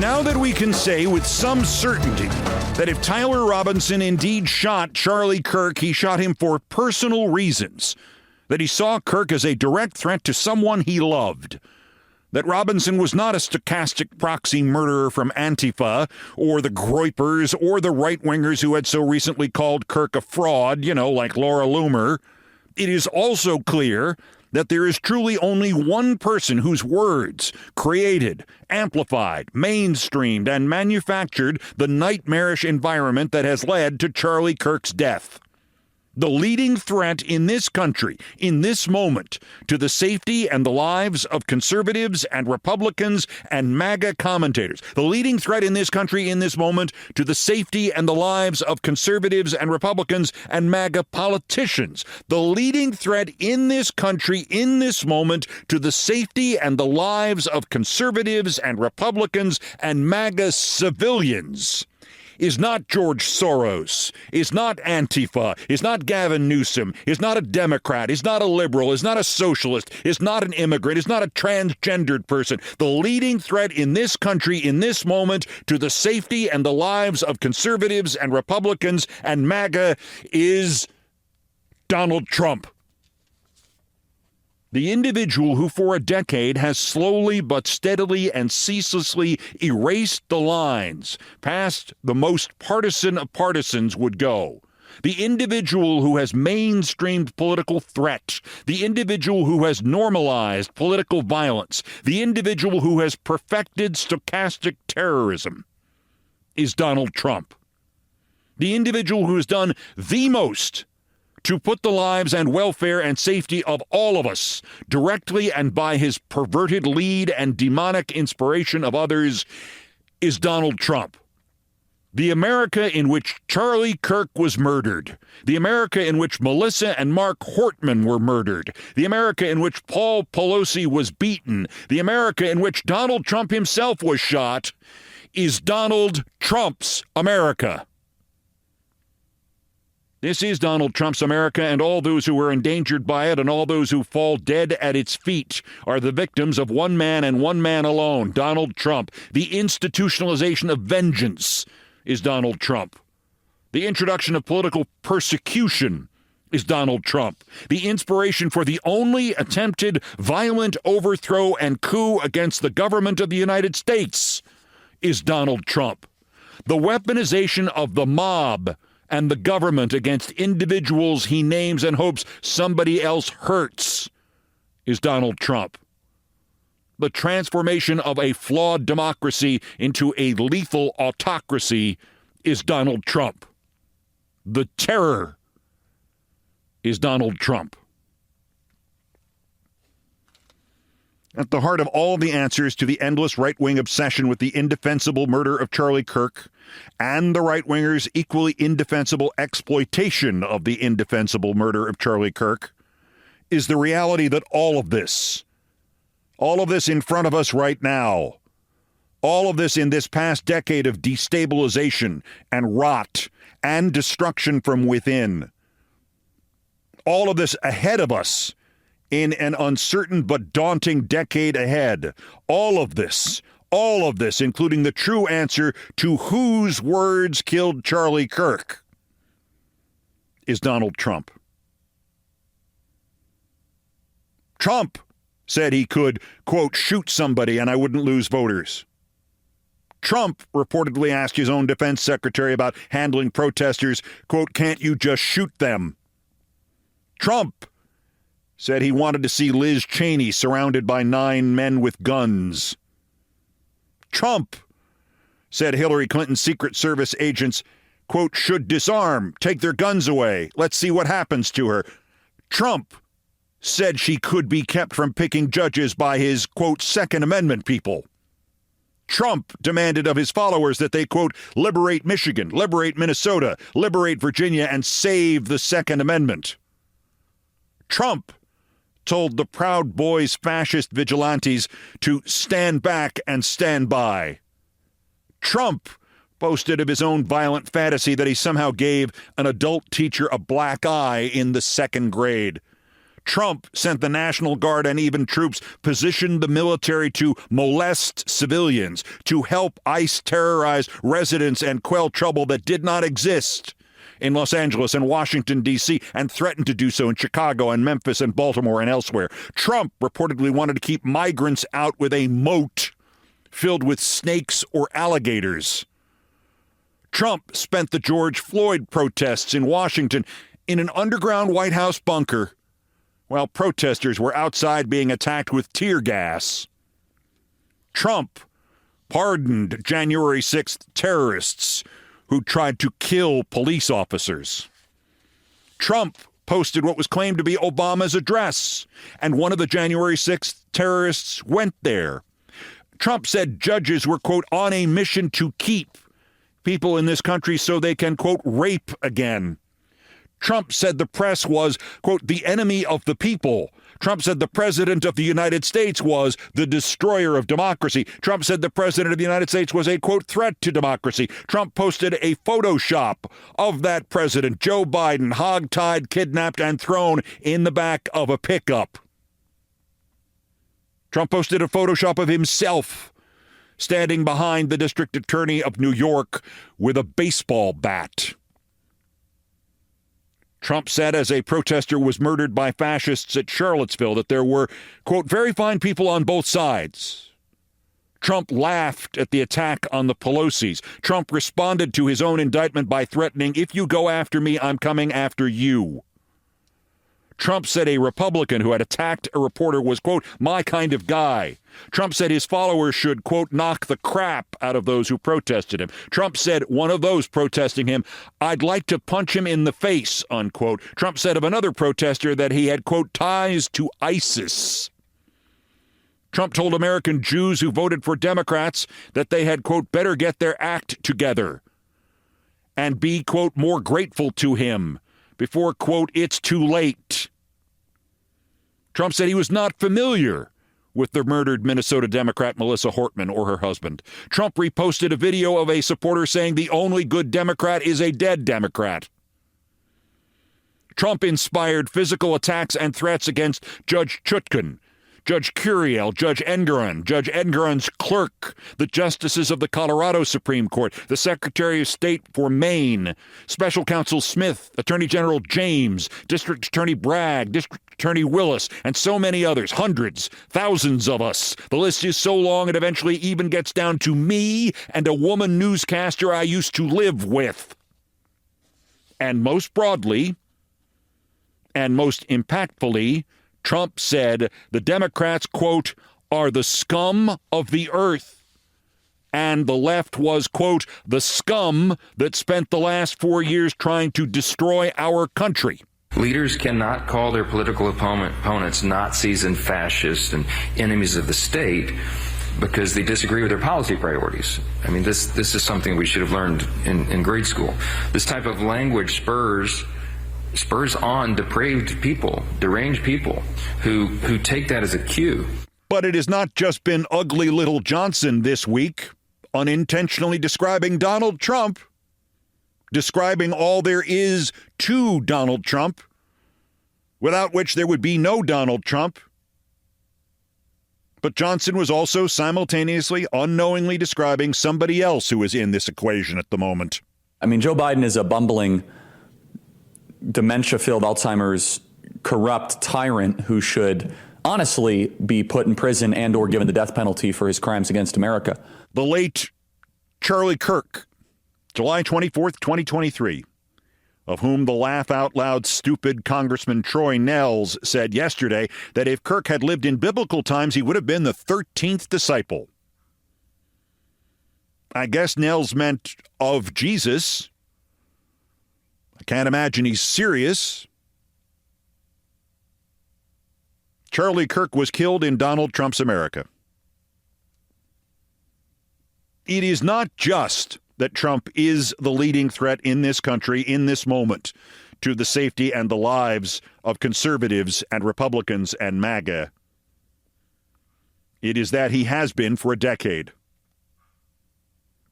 Now that we can say with some certainty that if Tyler Robinson indeed shot Charlie Kirk, he shot him for personal reasons, that he saw Kirk as a direct threat to someone he loved, that Robinson was not a stochastic proxy murderer from Antifa or the Groypers or the right-wingers who had so recently called Kirk a fraud, like Laura Loomer, it is also clear that there is truly only one person whose words created, amplified, mainstreamed, and manufactured the nightmarish environment that has led to Charlie Kirk's death. The leading threat in this country, in this moment, to the safety and the lives of conservatives and Republicans and MAGA commentators. The leading threat in this country, in this moment, to the safety and the lives of conservatives and Republicans and MAGA politicians. The leading threat in this country, in this moment, to the safety and the lives of conservatives and Republicans and MAGA civilians is not George Soros, is not Antifa, is not Gavin Newsom, is not a Democrat, is not a liberal, is not a socialist, is not an immigrant, is not a transgendered person. The leading threat in this country, in this moment, to the safety and the lives of conservatives and Republicans and MAGA is Donald Trump. The individual who for a decade has slowly but steadily and ceaselessly erased the lines past the most partisan of partisans would go. The individual who has mainstreamed political threat. The individual who has normalized political violence. The individual who has perfected stochastic terrorism is Donald Trump. The individual who has done the most to put the lives and welfare and safety of all of us directly and by his perverted lead and demonic inspiration of others is Donald Trump. The America in which Charlie Kirk was murdered, the America in which Melissa and Mark Hortman were murdered, the America in which Paul Pelosi was beaten, the America in which Donald Trump himself was shot, is Donald Trump's America. This is Donald Trump's America, and all those who are endangered by it and all those who fall dead at its feet are the victims of one man and one man alone, Donald Trump. The institutionalization of vengeance is Donald Trump. The introduction of political persecution is Donald Trump. The inspiration for the only attempted violent overthrow and coup against the government of the United States is Donald Trump. The weaponization of the mob and the government against individuals he names and hopes somebody else hurts is Donald Trump. The transformation of a flawed democracy into a lethal autocracy is Donald Trump. The terror is Donald Trump. At the heart of all the answers to the endless right-wing obsession with the indefensible murder of Charlie Kirk and the right-wingers' equally indefensible exploitation of the indefensible murder of Charlie Kirk is the reality that all of this in front of us right now, all of this in this past decade of destabilization and rot and destruction from within, all of this ahead of us in an uncertain but daunting decade ahead, all of this, including the true answer to whose words killed Charlie Kirk, is Donald Trump. Trump said he could, quote, shoot somebody and I wouldn't lose voters. Trump reportedly asked his own defense secretary about handling protesters, quote, can't you just shoot them? Trump said he wanted to see Liz Cheney surrounded by 9 men with guns. Trump said Hillary Clinton's Secret Service agents, quote, should disarm, take their guns away. Let's see what happens to her. Trump said she could be kept from picking judges by his, quote, Second Amendment people. Trump demanded of his followers that they, quote, liberate Michigan, liberate Minnesota, liberate Virginia, and save the Second Amendment. Trump told the Proud Boys fascist vigilantes to stand back and stand by. Trump boasted of his own violent fantasy that he somehow gave an adult teacher a black eye in the 2nd grade. Trump sent the National Guard and even troops positioned the military to molest civilians, to help ICE terrorize residents and quell trouble that did not exist in Los Angeles and Washington, D.C., and threatened to do so in Chicago and Memphis and Baltimore and elsewhere. Trump reportedly wanted to keep migrants out with a moat filled with snakes or alligators. Trump spent the George Floyd protests in Washington in an underground White House bunker while protesters were outside being attacked with tear gas. Trump pardoned January 6th terrorists who tried to kill police officers. Trump posted what was claimed to be Obama's address, and one of the January 6th terrorists went there. Trump said judges were, quote, on a mission to keep people in this country so they can, quote, rape again. Trump said the press was, quote, the enemy of the people. Trump said the president of the United States was the destroyer of democracy. Trump said the president of the United States was a, quote, threat to democracy. Trump posted a Photoshop of that president, Joe Biden, hogtied, kidnapped, and thrown in the back of a pickup. Trump posted a Photoshop of himself standing behind the district attorney of New York with a baseball bat. Trump said as a protester was murdered by fascists at Charlottesville that there were, quote, very fine people on both sides. Trump laughed at the attack on the Pelosi's. Trump responded to his own indictment by threatening, if you go after me, I'm coming after you. Trump said a Republican who had attacked a reporter was, quote, my kind of guy. Trump said his followers should, quote, knock the crap out of those who protested him. Trump said one of those protesting him, I'd like to punch him in the face, unquote. Trump said of another protester that he had, quote, ties to ISIS. Trump told American Jews who voted for Democrats that they had, quote, better get their act together and be, quote, more grateful to him before, quote, it's too late. Trump said he was not familiar with the murdered Minnesota Democrat Melissa Hortman or her husband. Trump reposted a video of a supporter saying the only good Democrat is a dead Democrat. Trump inspired physical attacks and threats against Judge Chutkan, Judge Curiel, Judge Engoron, Judge Engoron's clerk, the justices of the Colorado Supreme Court, the Secretary of State for Maine, Special Counsel Smith, Attorney General James, District Attorney Bragg, District Attorney Willis, and so many others, hundreds, thousands of us. The list is so long it eventually even gets down to me and a woman newscaster I used to live with. And most broadly, and most impactfully, Trump said the Democrats, quote, are the scum of the earth. And the left was, quote, the scum that spent the last 4 years trying to destroy our country. Leaders cannot call their political opponents Nazis and fascists and enemies of the state because they disagree with their policy priorities. I mean, this is something we should have learned in grade school. This type of language spurs on depraved people, deranged people who take that as a cue. But it has not just been ugly little Johnson this week, unintentionally describing Donald Trump, describing all there is to Donald Trump, without which there would be no Donald Trump. But Johnson was also simultaneously, unknowingly describing somebody else who is in this equation at the moment. I mean, Joe Biden is a bumbling, dementia-filled Alzheimer's corrupt tyrant who should honestly be put in prison and or given the death penalty for his crimes against America. The late Charlie Kirk, July 24th, 2023, of whom the laugh-out-loud stupid Congressman Troy Nehls said yesterday that if Kirk had lived in biblical times, he would have been the 13th disciple. I guess Nehls meant of Jesus. I can't imagine he's serious. Charlie Kirk was killed in Donald Trump's America. It is not just that Trump is the leading threat in this country in this moment to the safety and the lives of conservatives and Republicans and MAGA. It is that he has been for a decade.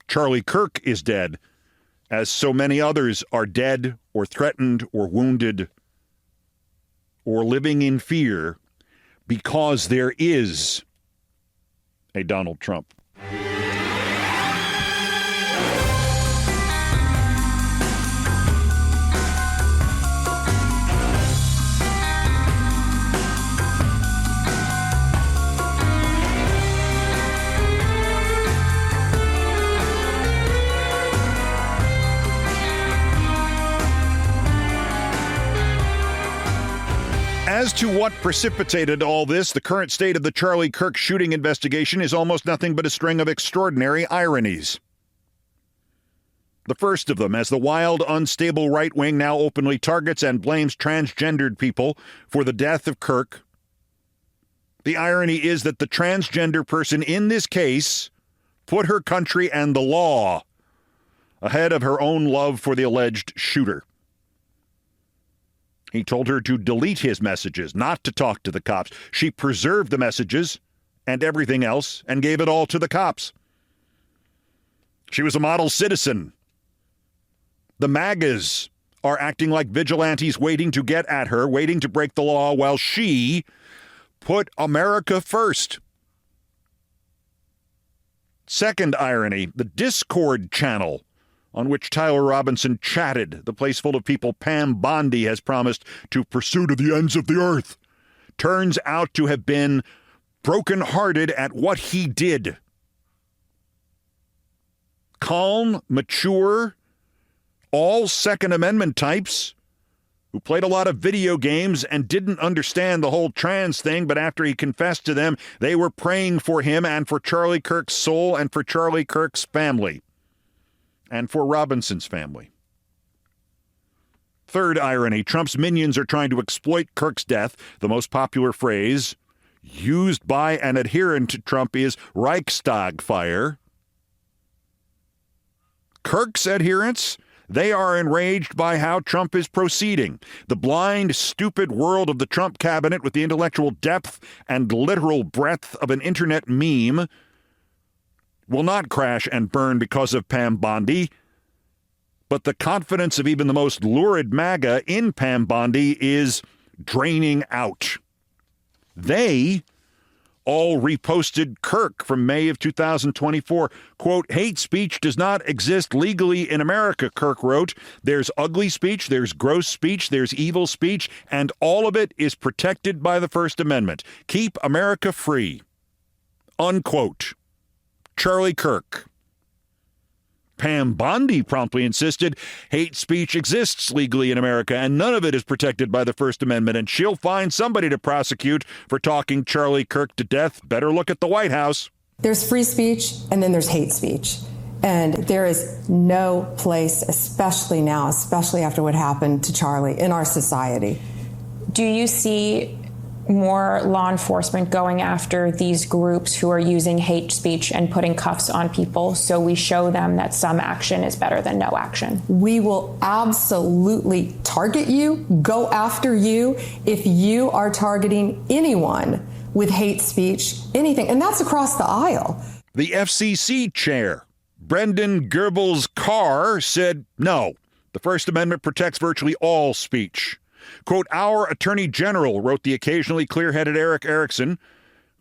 Charlie Kirk is dead, as so many others are dead or threatened or wounded or living in fear because there is a Donald Trump. As to what precipitated all this, the current state of the Charlie Kirk shooting investigation is almost nothing but a string of extraordinary ironies. The first of them, as the wild, unstable right wing now openly targets and blames transgendered people for the death of Kirk. The irony is that the transgender person in this case put her country and the law ahead of her own love for the alleged shooter. He told her to delete his messages, not to talk to the cops. She preserved the messages and everything else and gave it all to the cops. She was a model citizen. The MAGAs are acting like vigilantes waiting to get at her, waiting to break the law, while she put America first. Second irony, the Discord channel on which Tyler Robinson chatted, the place full of people Pam Bondi has promised to pursue to the ends of the earth, turns out to have been brokenhearted at what he did. Calm, mature, all Second Amendment types who played a lot of video games and didn't understand the whole trans thing, but after he confessed to them, they were praying for him and for Charlie Kirk's soul and for Charlie Kirk's family. And for Robinson's family. Third irony, Trump's minions are trying to exploit Kirk's death. The most popular phrase used by an adherent to Trump is Reichstag fire. Kirk's adherents, they are enraged by how Trump is proceeding. The blind, stupid world of the Trump cabinet with the intellectual depth and literal breadth of an internet meme will not crash and burn because of Pam Bondi, but the confidence of even the most lurid MAGA in Pam Bondi is draining out. They all reposted Kirk from May of 2024. Quote, hate speech does not exist legally in America, Kirk wrote. There's ugly speech, there's gross speech, there's evil speech, and all of it is protected by the First Amendment. Keep America free. Unquote. Charlie Kirk. Pam Bondi promptly insisted hate speech exists legally in America and none of it is protected by the First Amendment, and she'll find somebody to prosecute for talking Charlie Kirk to death. Better look at the White House. There's free speech and then there's hate speech. And there is no place, especially now, especially after what happened to Charlie, in our society. Do you see more law enforcement going after these groups who are using hate speech and putting cuffs on people so we show them that some action is better than no action? We will absolutely target you, go after you if you are targeting anyone with hate speech, anything. And that's across the aisle. The FCC chair, Brendan Goebbels-Carr, said no. The First Amendment protects virtually all speech. Quote, our Attorney General, wrote the occasionally clear-headed Eric Erickson,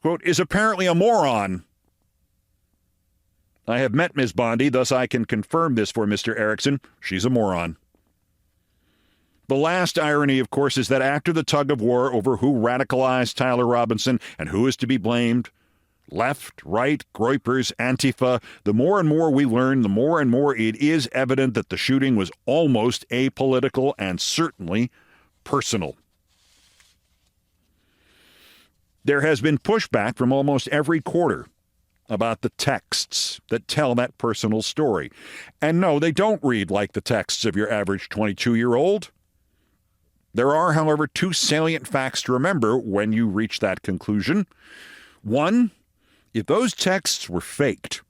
quote, is apparently a moron. I have met Ms. Bondi, thus I can confirm this for Mr. Erickson. She's a moron. The last irony, of course, is that after the tug of war over who radicalized Tyler Robinson and who is to be blamed, left, right, Groypers, Antifa, the more and more we learn, the more and more it is evident that the shooting was almost apolitical and certainly personal. There has been pushback from almost every quarter about the texts that tell that personal story. And no, they don't read like the texts of your average 22-year-old. There are, however, two salient facts to remember when you reach that conclusion. One, if those texts were faked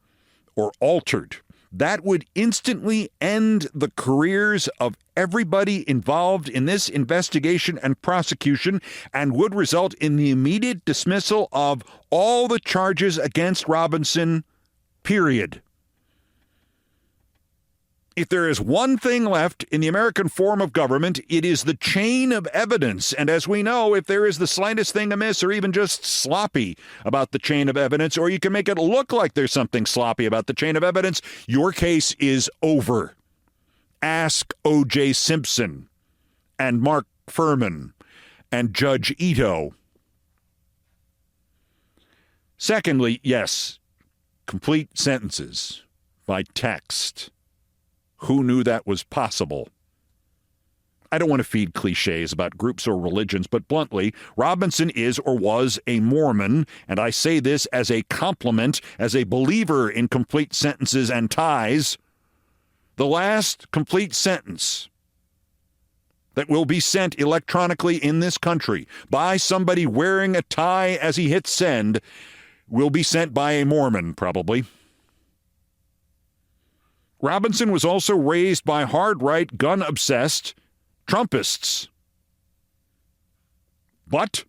or altered, that would instantly end the careers of everybody involved in this investigation and prosecution and would result in the immediate dismissal of all the charges against Robinson, period. If there is one thing left in the American form of government, it is the chain of evidence. And as we know, if there is the slightest thing amiss or even just sloppy about the chain of evidence, or you can make it look like there's something sloppy about the chain of evidence, your case is over. Ask O.J. Simpson and Mark Furman and Judge Ito. Secondly, yes, complete sentences by text. Who knew that was possible? I don't want to feed cliches about groups or religions, but bluntly, Robinson is or was a Mormon, and I say this as a compliment, as a believer in complete sentences and ties. The last complete sentence that will be sent electronically in this country by somebody wearing a tie as he hits send will be sent by a Mormon, probably. Robinson was also raised by hard-right, gun-obsessed Trumpists. But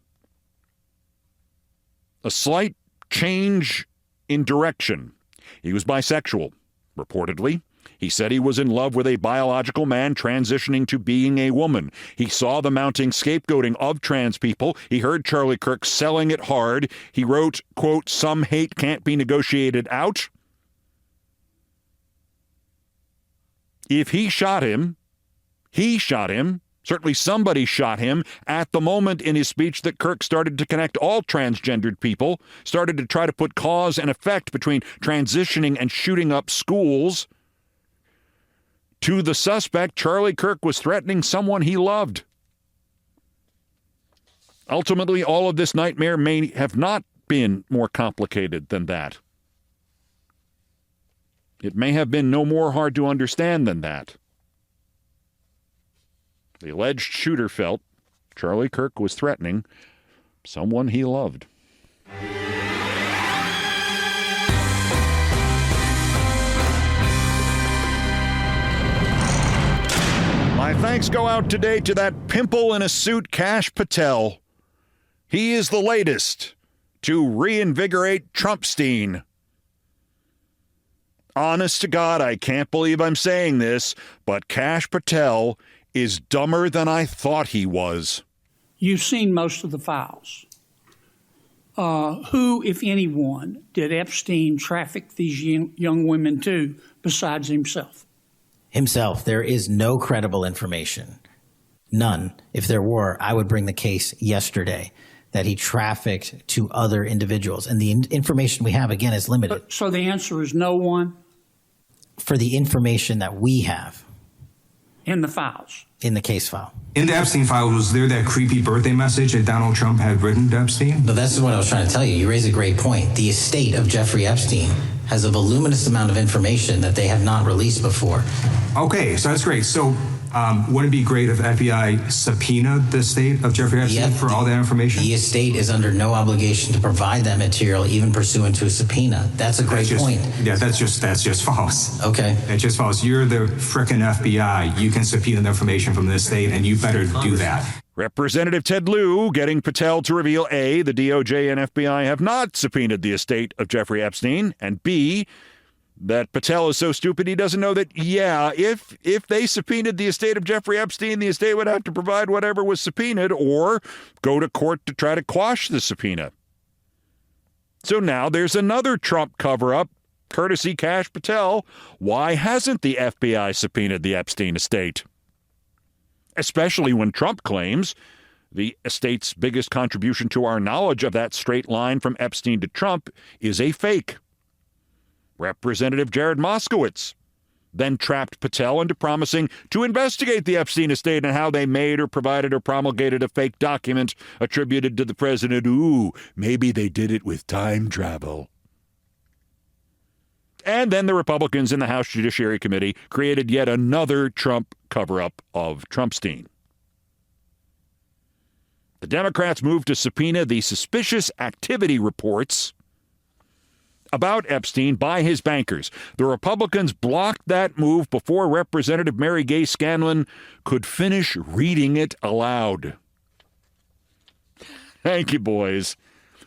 a slight change in direction. He was bisexual, reportedly. He said he was in love with a biological man transitioning to being a woman. He saw the mounting scapegoating of trans people. He heard Charlie Kirk selling it hard. He wrote, quote, "Some hate can't be negotiated out." If he shot him, certainly somebody shot him at the moment in his speech that Kirk started to connect all transgendered people, started to try to put cause and effect between transitioning and shooting up schools. To the suspect, Charlie Kirk was threatening someone he loved. Ultimately, all of this nightmare may have not been more complicated than that. It may have been no more hard to understand than that. The alleged shooter felt Charlie Kirk was threatening someone he loved. My thanks go out today to that pimple in a suit, Kash Patel. He is the latest to reinvigorate Trumpstein. Honest to God, I can't believe I'm saying this, but Kash Patel is dumber than I thought he was. You've seen most of the files. Who, if anyone, did Epstein traffic these young women to besides himself? Himself. There is no credible information. None. If there were, I would bring the case yesterday that he trafficked to other individuals. And the information we have, again, is limited. So the answer is no one? For the information that we have. In the files? In the case file. In the Epstein file, was there that creepy birthday message that Donald Trump had written to Epstein? No, that's what I was trying to tell you. You raise a great point. The estate of Jeffrey Epstein has a voluminous amount of information that they have not released before. Okay, so that's great. So wouldn't it be great if FBI subpoenaed the estate of Jeffrey Epstein for all that information? The estate is under no obligation to provide that material, even pursuant to a subpoena. That's a great point. Yeah, that's just false. Okay. That's just false. You're the frickin' FBI. You can subpoena the information from the estate, and you better do that. Representative Ted Lieu getting Patel to reveal A, the DOJ and FBI have not subpoenaed the estate of Jeffrey Epstein, and B, that Patel is so stupid he doesn't know that, yeah, if they subpoenaed the estate of Jeffrey Epstein, the estate would have to provide whatever was subpoenaed or go to court to try to quash the subpoena. So now there's another Trump cover-up, courtesy Kash Patel. Why hasn't the FBI subpoenaed the Epstein estate? Especially when Trump claims the estate's biggest contribution to our knowledge of that straight line from Epstein to Trump is a fake. Representative Jared Moskowitz then trapped Patel into promising to investigate the Epstein estate and how they made or provided or promulgated a fake document attributed to the president. Ooh, maybe they did it with time travel. And then the Republicans in the House Judiciary Committee created yet another Trump cover-up of Trumpstein. The Democrats moved to subpoena the suspicious activity reports about Epstein by his bankers. The Republicans blocked that move before Representative Mary Gay Scanlon could finish reading it aloud. Thank you, boys.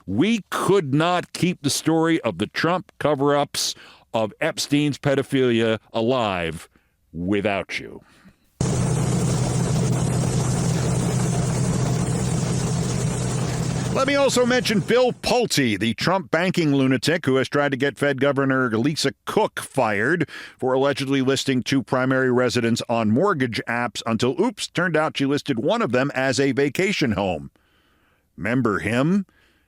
We could not keep the story of the Trump cover-ups of Epstein's pedophilia alive without you. Let me also mention Bill Pulte, the Trump banking lunatic who has tried to get Fed Governor Lisa Cook fired for allegedly listing 2 primary residents on mortgage apps until, oops, turned out she listed one of them as a vacation home. Remember him?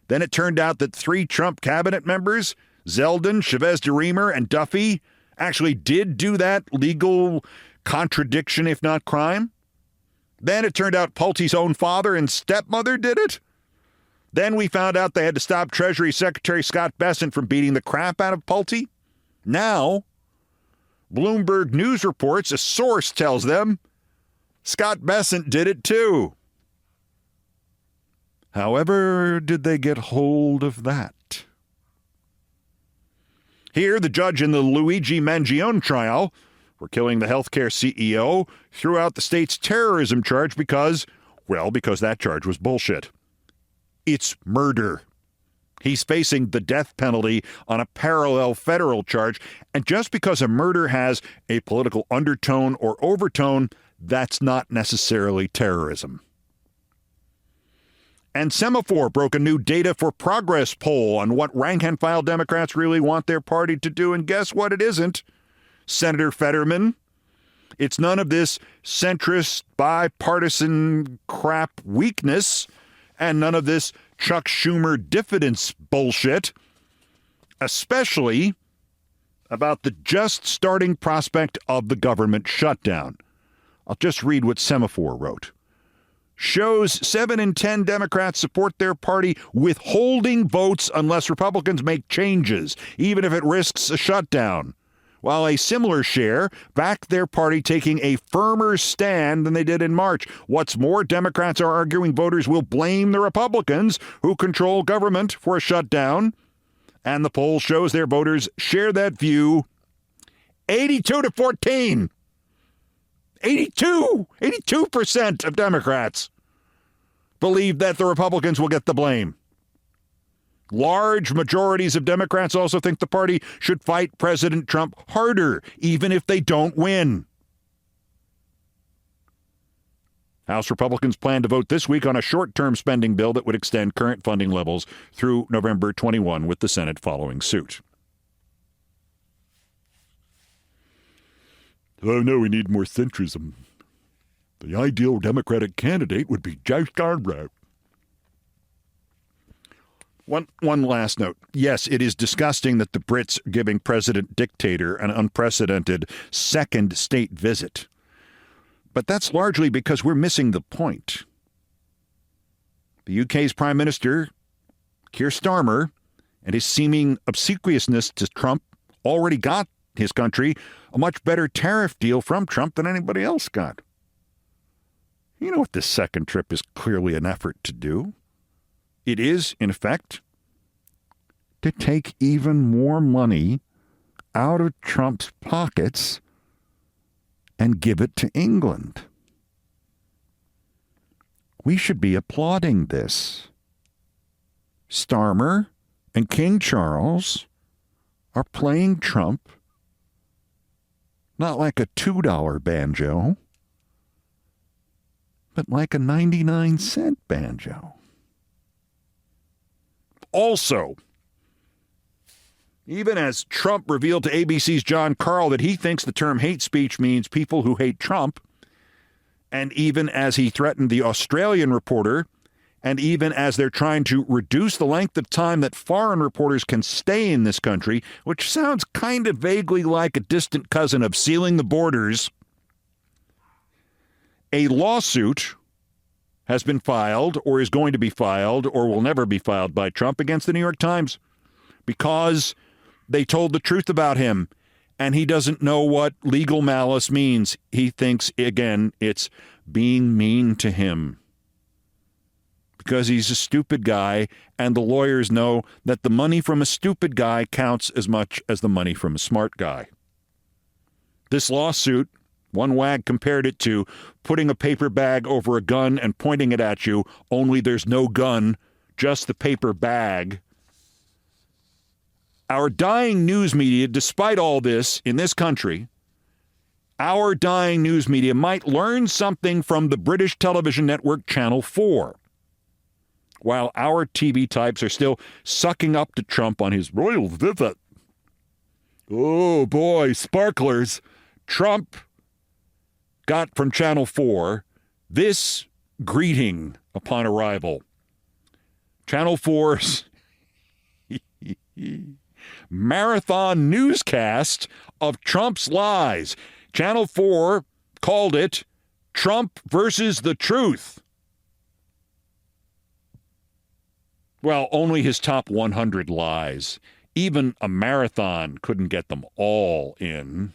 Then it turned out that 3 Trump cabinet members, Zeldin, Chavez-DeRemer, and Duffy, actually did do that legal contradiction, if not crime. Then it turned out Pulte's own father and stepmother did it. Then we found out they had to stop Treasury Secretary Scott Bessent from beating the crap out of Pulte. Now, Bloomberg News reports, a source tells them, Scott Bessent did it too. However, did they get hold of that? Here, the judge in the Luigi Mangione trial for killing the healthcare CEO threw out the state's terrorism charge because that charge was bullshit. It's murder. He's facing the death penalty on a parallel federal charge, and just because a murder has a political undertone or overtone, that's not necessarily terrorism. And Semaphore broke a new Data for Progress poll on what rank-and-file Democrats really want their party to do, and guess what it isn't, Senator Fetterman? It's none of this centrist, bipartisan crap weakness, and none of this Chuck Schumer diffidence bullshit, especially about the just starting prospect of the government shutdown. I'll just read what Semaphore wrote. Shows 7 in 10 Democrats support their party withholding votes unless Republicans make changes, even if it risks a shutdown, while a similar share backed their party taking a firmer stand than they did in March. What's more, Democrats are arguing voters will blame the Republicans who control government for a shutdown, and the poll shows their voters share that view 82-14. 82% of Democrats believe that the Republicans will get the blame. Large majorities of Democrats also think the party should fight President Trump harder, even if they don't win. House Republicans plan to vote this week on a short-term spending bill that would extend current funding levels through November 21, with the Senate following suit. Oh, no, we need more centrism. The ideal Democratic candidate would be Joe Scarborough. One last note. Yes, it is disgusting that the Brits are giving President Dictator an unprecedented second state visit. But that's largely because we're missing the point. The UK's Prime Minister, Keir Starmer, and his seeming obsequiousness to Trump already got his country a much better tariff deal from Trump than anybody else got. You know what this second trip is clearly an effort to do? It is, in effect, to take even more money out of Trump's pockets and give it to England. We should be applauding this. Starmer and King Charles are playing Trump not like a $2 banjo, but like a 99-cent banjo. Also, even as Trump revealed to ABC's John Karl that he thinks the term hate speech means people who hate Trump, and even as he threatened the Australian reporter, and even as they're trying to reduce the length of time that foreign reporters can stay in this country, which sounds kind of vaguely like a distant cousin of sealing the borders, a lawsuit has been filed or is going to be filed or will never be filed by Trump against the New York Times because they told the truth about him and he doesn't know what legal malice means. He thinks, again, it's being mean to him because he's a stupid guy, and the lawyers know that the money from a stupid guy counts as much as the money from a smart guy. This lawsuit, one wag compared it to putting a paper bag over a gun and pointing it at you, only there's no gun, just the paper bag. Our dying news media, despite all this in this country, our dying news media might learn something from the British television network Channel 4. While our TV types are still sucking up to Trump on his royal visit. Oh boy, sparklers. Trump got from Channel 4 this greeting upon arrival. Channel 4's marathon newscast of Trump's lies. Channel 4 called it Trump versus the truth. Well, only his top 100 lies. Even a marathon couldn't get them all in.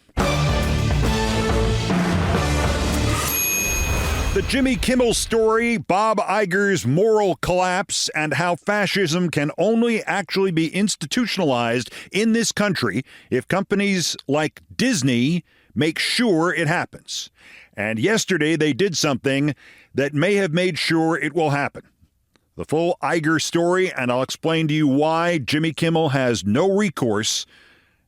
The Jimmy Kimmel story, Bob Iger's moral collapse, and how fascism can only actually be institutionalized in this country if companies like Disney make sure it happens. And yesterday they did something that may have made sure it will happen. The full Iger story, and I'll explain to you why Jimmy Kimmel has no recourse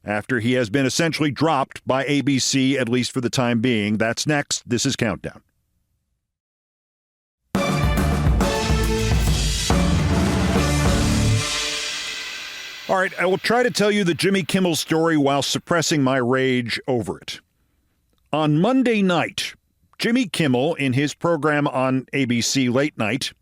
after he has been essentially dropped by ABC, at least for the time being. That's next. This is Countdown. All right, I will try to tell you the Jimmy Kimmel story while suppressing my rage over it. On Monday night, Jimmy Kimmel, in his program on ABC Late Night,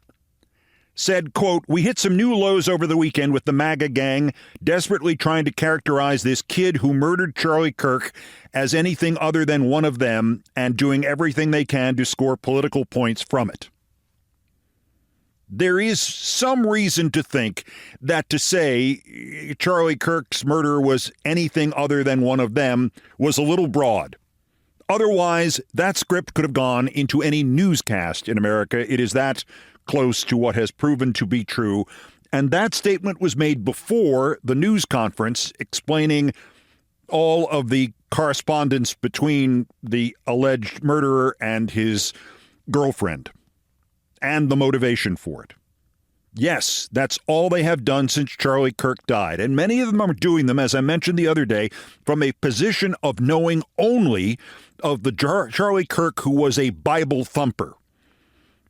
said, quote, "We hit some new lows over the weekend with the MAGA gang, desperately trying to characterize this kid who murdered Charlie Kirk as anything other than one of them and doing everything they can to score political points from it." There is some reason to think that to say Charlie Kirk's murder was anything other than one of them was a little broad. Otherwise, that script could have gone into any newscast in America. It is that close to what has proven to be true. And that statement was made before the news conference explaining all of the correspondence between the alleged murderer and his girlfriend and the motivation for it. Yes, that's all they have done since Charlie Kirk died. And many of them are doing them, as I mentioned the other day, from a position of knowing only of the Charlie Kirk who was a Bible thumper.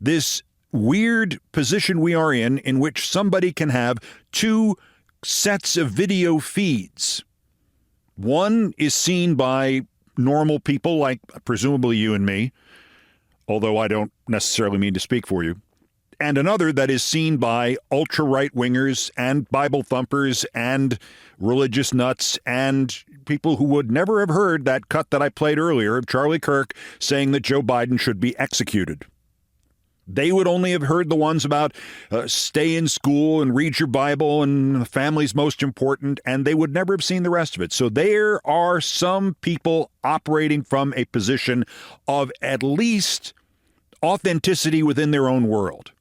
This weird position we are in which somebody can have two sets of video feeds. One is seen by normal people like presumably you and me, although I don't necessarily mean to speak for you, and another that is seen by ultra-right-wingers and Bible thumpers and religious nuts and people who would never have heard that cut that I played earlier of Charlie Kirk saying that Joe Biden should be executed. They would only have heard the ones about stay in school and read your Bible and the family's most important, and they would never have seen the rest of it. So there are some people operating from a position of at least authenticity within their own world.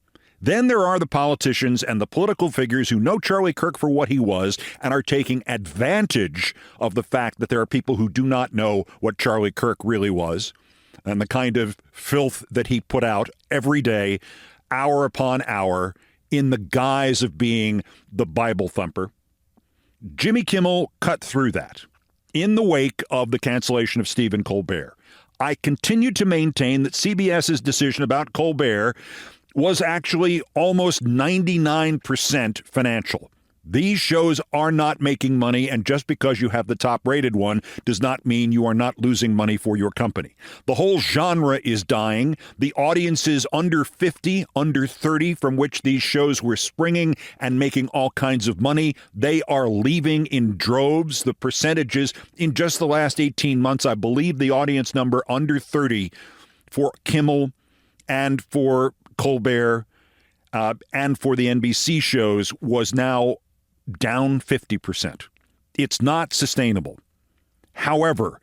Then there are the politicians and the political figures who know Charlie Kirk for what he was and are taking advantage of the fact that there are people who do not know what Charlie Kirk really was and the kind of filth that he put out every day, hour upon hour, in the guise of being the Bible thumper. Jimmy Kimmel cut through that in the wake of the cancellation of Stephen Colbert. I continue to maintain that CBS's decision about Colbert was actually almost 99% financial. These shows are not making money, and just because you have the top-rated one does not mean you are not losing money for your company. The whole genre is dying. The audiences under 50, under 30, from which these shows were springing and making all kinds of money, they are leaving in droves. The percentages in just the last 18 months, I believe the audience number under 30 for Kimmel and for Colbert and for the NBC shows was now down 50%. It's not sustainable. However,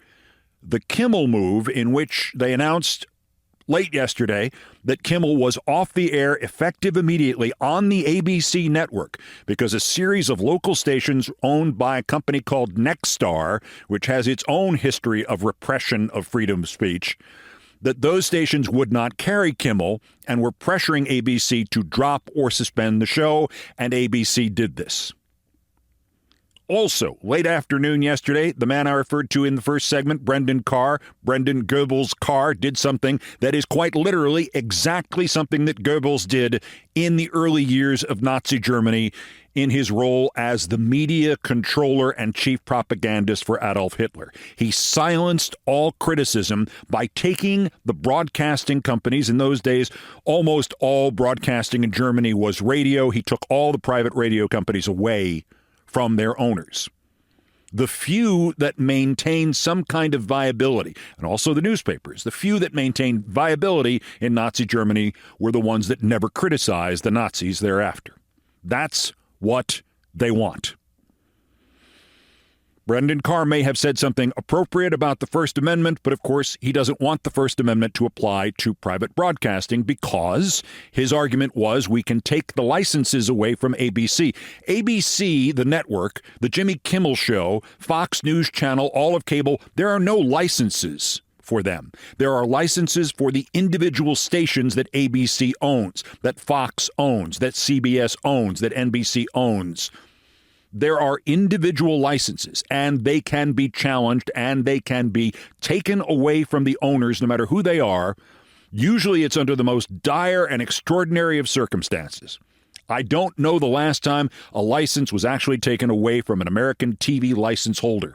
the Kimmel move, in which they announced late yesterday that Kimmel was off the air effective immediately on the ABC network because a series of local stations owned by a company called Nexstar, which has its own history of repression of freedom of speech, that those stations would not carry Kimmel and were pressuring ABC to drop or suspend the show, and ABC did this. Also, late afternoon yesterday, the man I referred to in the first segment, Brendan Goebbels' Carr, did something that is quite literally exactly something that Goebbels did in the early years of Nazi Germany in his role as the media controller and chief propagandist for Adolf Hitler. He silenced all criticism by taking the broadcasting companies. In those days, almost all broadcasting in Germany was radio. He took all the private radio companies away from their owners. The few that maintained some kind of viability, and also the newspapers, the few that maintained viability in Nazi Germany were the ones that never criticized the Nazis thereafter. That's what they want. Brendan Carr may have said something appropriate about the First Amendment, but of course he doesn't want the First Amendment to apply to private broadcasting because his argument was we can take the licenses away from ABC. ABC, the network, the Jimmy Kimmel Show, Fox News Channel, all of cable, there are no licenses for them. There are licenses for the individual stations that ABC owns, that Fox owns, that CBS owns, that NBC owns. There are individual licenses, and they can be challenged, and they can be taken away from the owners, no matter who they are. Usually it's under the most dire and extraordinary of circumstances. I don't know the last time a license was actually taken away from an American TV license holder.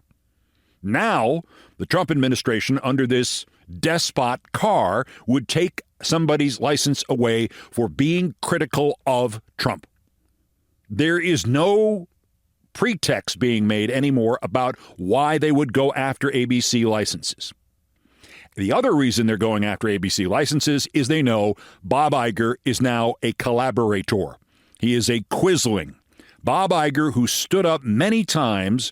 Now, the Trump administration, under this despot Carr, would take somebody's license away for being critical of Trump. There is no pretext being made anymore about why they would go after ABC licenses. The other reason they're going after ABC licenses is they know Bob Iger is now a collaborator. He is a quisling. Bob Iger, who stood up many times,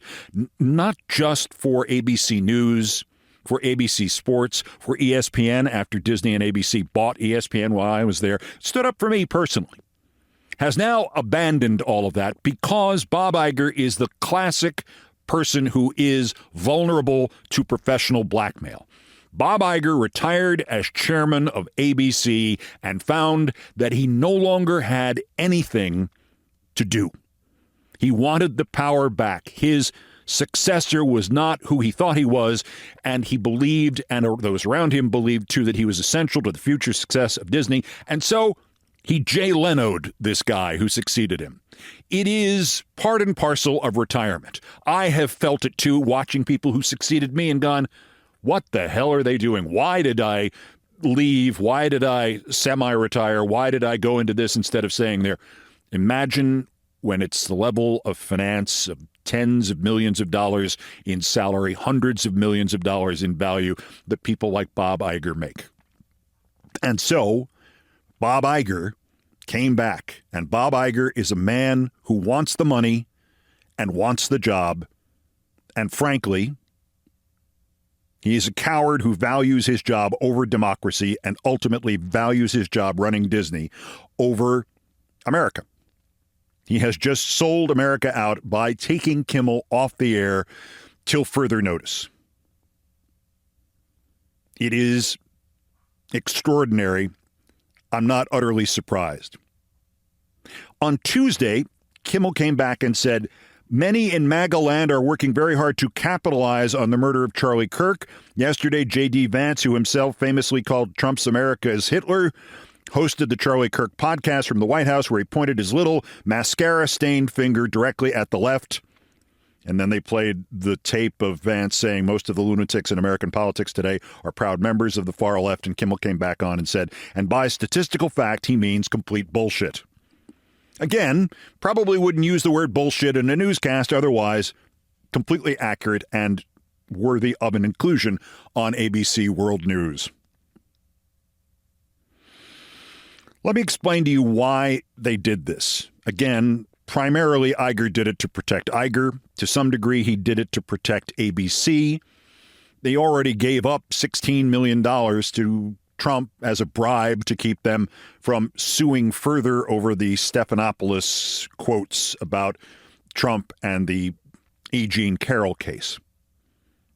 not just for ABC News, for ABC Sports, for ESPN after Disney and ABC bought ESPN while I was there, stood up for me personally, has now abandoned all of that because Bob Iger is the classic person who is vulnerable to professional blackmail. Bob Iger retired as chairman of ABC and found that he no longer had anything to do. He wanted the power back. His successor was not who he thought he was, and he believed, and those around him believed too, that he was essential to the future success of Disney. And so he Jay Leno'd this guy who succeeded him. It is part and parcel of retirement. I have felt it too, watching people who succeeded me and gone, what the hell are they doing? Why did I leave? Why did I semi-retire? Why did I go into this instead of staying there? Imagine when it's the level of finance of tens of millions of dollars in salary, hundreds of millions of dollars in value that people like Bob Iger make. And so Bob Iger came back, and Bob Iger is a man who wants the money and wants the job, and frankly, he is a coward who values his job over democracy and ultimately values his job running Disney over America. He has just sold America out by taking Kimmel off the air till further notice. It is extraordinary. I'm not utterly surprised. On Tuesday, Kimmel came back and said, many in MAGA land are working very hard to capitalize on the murder of Charlie Kirk. Yesterday, J.D. Vance, who himself famously called Trump's America as Hitler, hosted the Charlie Kirk podcast from the White House, where he pointed his little mascara-stained finger directly at the left. And then they played the tape of Vance saying most of the lunatics in American politics today are proud members of the far left. And Kimmel came back on and said, and by statistical fact, he means complete bullshit. Again, probably wouldn't use the word bullshit in a newscast, otherwise completely accurate and worthy of an inclusion on ABC World News. Let me explain to you why they did this. Again, primarily Iger did it to protect Iger. To some degree, he did it to protect ABC. They already gave up $16 million to Trump as a bribe to keep them from suing further over the Stephanopoulos quotes about Trump and the E. Jean Carroll case.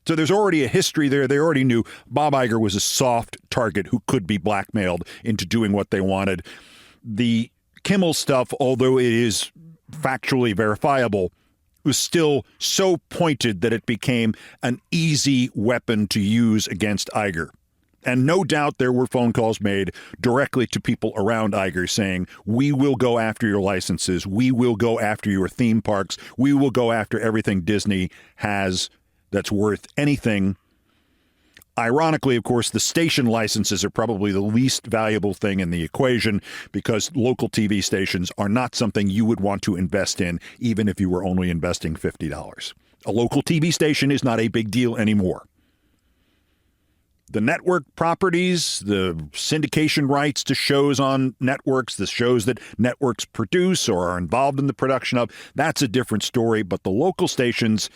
So there's already a history there. They already knew Bob Iger was a soft target who could be blackmailed into doing what they wanted. The Kimmel stuff, although it is factually verifiable, was still so pointed that it became an easy weapon to use against Iger. And no doubt there were phone calls made directly to people around Iger saying, we will go after your licenses. We will go after your theme parks. We will go after everything Disney has that's worth anything. Ironically, of course, the station licenses are probably the least valuable thing in the equation because local TV stations are not something you would want to invest in, even if you were only investing $50. A local TV station is not a big deal anymore. The network properties, the syndication rights to shows on networks, the shows that networks produce or are involved in the production of, that's a different story. But the local stations,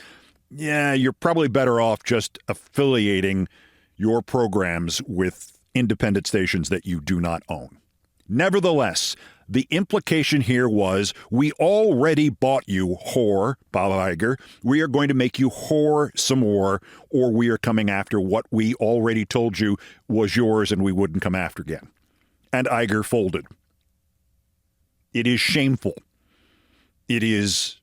yeah, you're probably better off just affiliating your programs with independent stations that you do not own. Nevertheless, the implication here was, we already bought you, whore, Bob Iger. We are going to make you whore some more, or we are coming after what we already told you was yours and we wouldn't come after again. And Iger folded. It is shameful. It is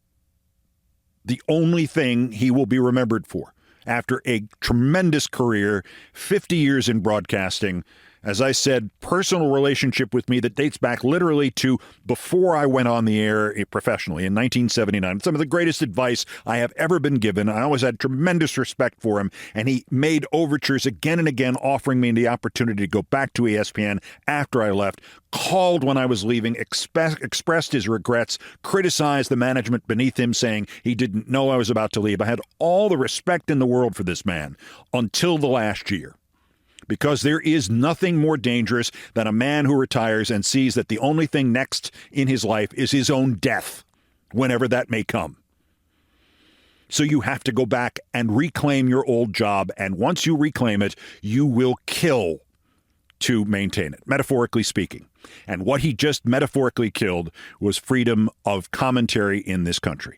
the only thing he will be remembered for. After a tremendous career, 50 years in broadcasting, as I said, personal relationship with me that dates back literally to before I went on the air professionally in 1979. Some of the greatest advice I have ever been given. I always had tremendous respect for him, and he made overtures again and again offering me the opportunity to go back to ESPN after I left, called when I was leaving, expressed his regrets, criticized the management beneath him, saying he didn't know I was about to leave. I had all the respect in the world for this man until the last year. Because there is nothing more dangerous than a man who retires and sees that the only thing next in his life is his own death, whenever that may come. So you have to go back and reclaim your old job, and once you reclaim it, you will kill to maintain it, metaphorically speaking. And what he just metaphorically killed was freedom of commentary in this country.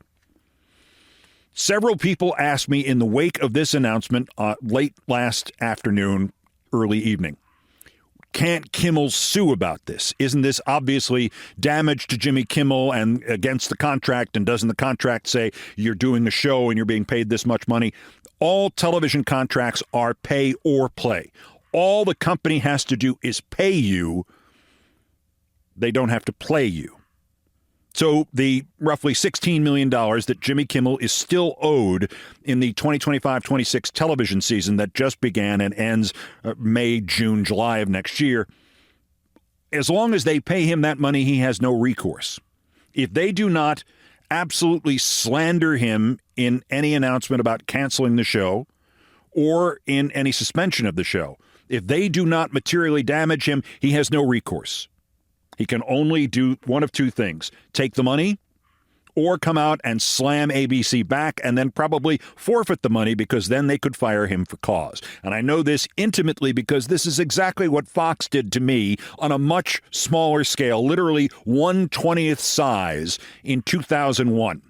Several people asked me in the wake of this announcement late last afternoon, early evening, can't Kimmel sue about this? Isn't this obviously damage to Jimmy Kimmel and against the contract? And doesn't the contract say you're doing a show and you're being paid this much money? All television contracts are pay or play. All the company has to do is pay you. They don't have to play you. So the roughly $16 million that Jimmy Kimmel is still owed in the 2025-26 television season that just began and ends May, June, July of next year, as long as they pay him that money, he has no recourse. If they do not absolutely slander him in any announcement about canceling the show or in any suspension of the show, if they do not materially damage him, he has no recourse. He can only do one of two things: take the money or come out and slam ABC back and then probably forfeit the money, because then they could fire him for cause. And I know this intimately because this is exactly what Fox did to me on a much smaller scale, literally 1/20th size in 2001.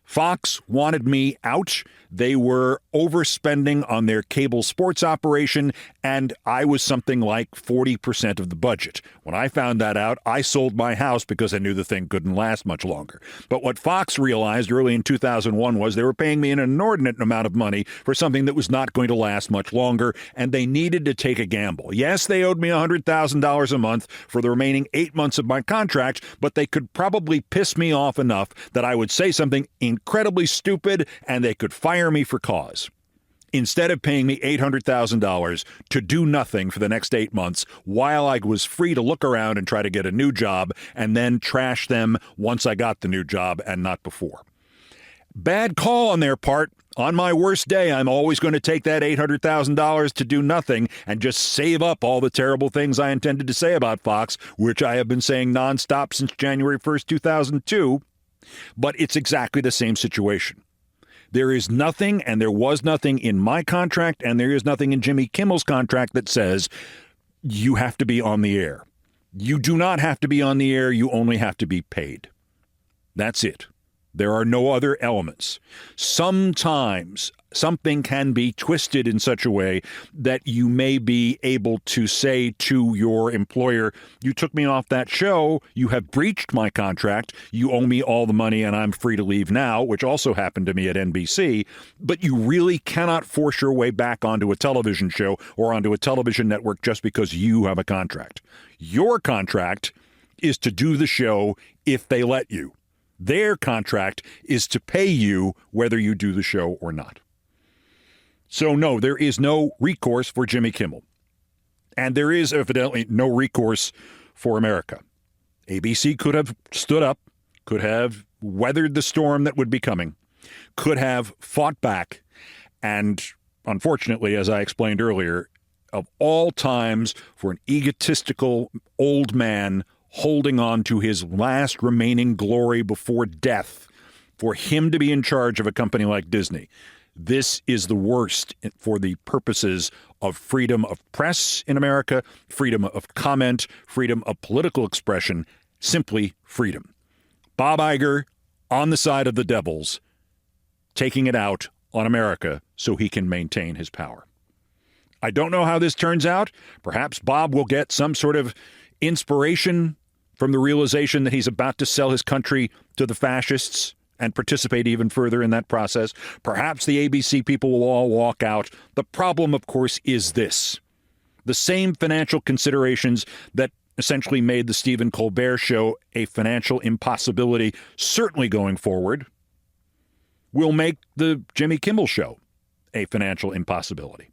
Fox wanted me out. They were overspending on their cable sports operation, and I was something like 40% of the budget. When I found that out, I sold my house because I knew the thing couldn't last much longer. But what Fox realized early in 2001 was they were paying me an inordinate amount of money for something that was not going to last much longer, and they needed to take a gamble. Yes, they owed me $100,000 a month for the remaining 8 months of my contract, but they could probably piss me off enough that I would say something incredibly stupid and they could fire me for cause. Instead of paying me $800,000 to do nothing for the next 8 months while I was free to look around and try to get a new job and then trash them once I got the new job and not before. Bad call on their part. On my worst day, I'm always going to take that $800,000 to do nothing and just save up all the terrible things I intended to say about Fox, which I have been saying nonstop since January 1st, 2002. But it's exactly the same situation. There is nothing, and there was nothing in my contract, and there is nothing in Jimmy Kimmel's contract that says you have to be on the air. You do not have to be on the air. You only have to be paid. That's it. There are no other elements. Sometimes something can be twisted in such a way that you may be able to say to your employer, you took me off that show, you have breached my contract, you owe me all the money and I'm free to leave now, which also happened to me at NBC, but you really cannot force your way back onto a television show or onto a television network just because you have a contract. Your contract is to do the show if they let you. Their contract is to pay you whether you do the show or not. So no, there is no recourse for Jimmy Kimmel. And there is evidently no recourse for America. ABC could have stood up, could have weathered the storm that would be coming, could have fought back, and unfortunately, as I explained earlier, of all times for an egotistical old man holding on to his last remaining glory before death, for him to be in charge of a company like Disney, this is the worst for the purposes of freedom of press in America, freedom of comment, freedom of political expression, simply freedom. Bob Iger on the side of the devils, taking it out on America so he can maintain his power. I don't know how this turns out. Perhaps Bob will get some sort of inspiration from the realization that he's about to sell his country to the fascists and participate even further in that process. Perhaps the ABC people will all walk out. The problem, of course, is this. The same financial considerations that essentially made the Stephen Colbert Show a financial impossibility, certainly going forward, will make the Jimmy Kimmel Show a financial impossibility.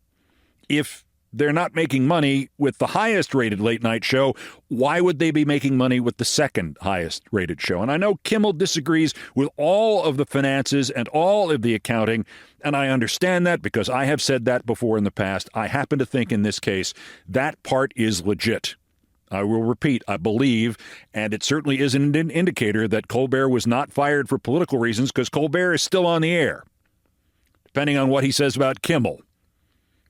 If they're not making money with the highest rated late night show, why would they be making money with the second highest rated show? And I know Kimmel disagrees with all of the finances and all of the accounting, and I understand that because I have said that before in the past. I happen to think in this case that part is legit. I will repeat, I believe, and it certainly is an indicator that Colbert was not fired for political reasons because Colbert is still on the air, depending on what he says about Kimmel.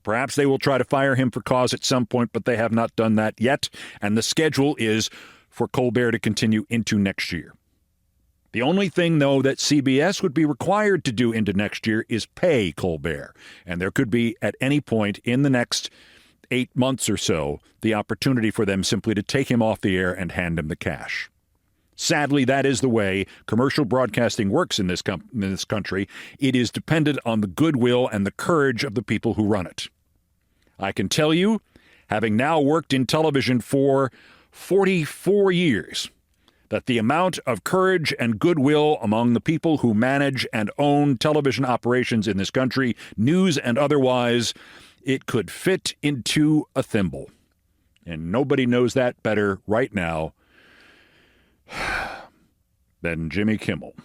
Perhaps they will try to fire him for cause at some point, but they have not done that yet. And the schedule is for Colbert to continue into next year. The only thing, though, that CBS would be required to do into next year is pay Colbert. And there could be, at any point in the next 8 months or so, the opportunity for them simply to take him off the air and hand him the cash. Sadly, that is the way commercial broadcasting works in this country. It is dependent on the goodwill and the courage of the people who run it. I can tell you, having now worked in television for 44 years, that the amount of courage and goodwill among the people who manage and own television operations in this country, news and otherwise, it could fit into a thimble. And nobody knows that better right now than Jimmy Kimmel.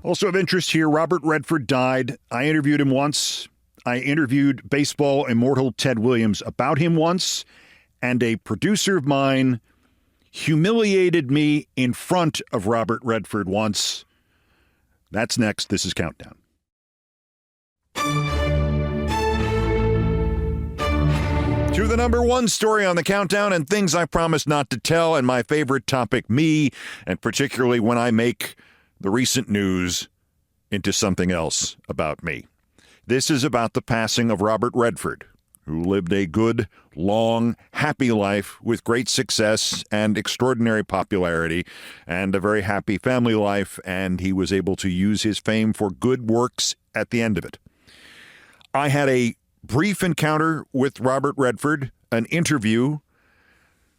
Also of interest here, Robert Redford died. I interviewed him once. I interviewed baseball immortal Ted Williams about him once, and a producer of mine humiliated me in front of Robert Redford once. That's next. This is Countdown. To the number one story on the Countdown and things I promised not to tell, and my favorite topic, me, and particularly when I make the recent news into something else about me. This is about the passing of Robert Redford, who lived a good, long, happy life with great success and extraordinary popularity and a very happy family life, and he was able to use his fame for good works at the end of it. I had a brief encounter with Robert Redford, an interview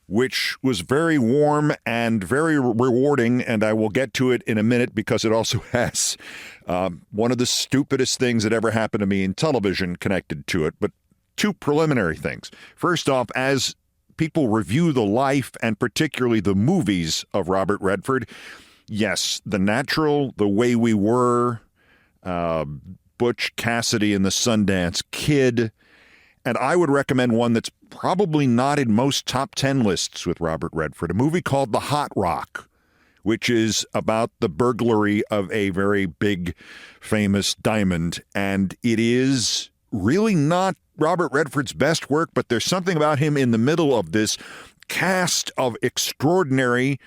which was very warm and very rewarding, and I will get to it in a minute because it also has one of the stupidest things that ever happened to me in television connected to it, but two preliminary things. First off, as people review the life and particularly the movies of Robert Redford, yes, The Natural, The Way We Were, Butch Cassidy and the Sundance Kid, and I would recommend one that's probably not in most top 10 lists with Robert Redford, a movie called The Hot Rock, which is about the burglary of a very big, famous diamond. And it is really not Robert Redford's best work, but there's something about him in the middle of this cast of extraordinary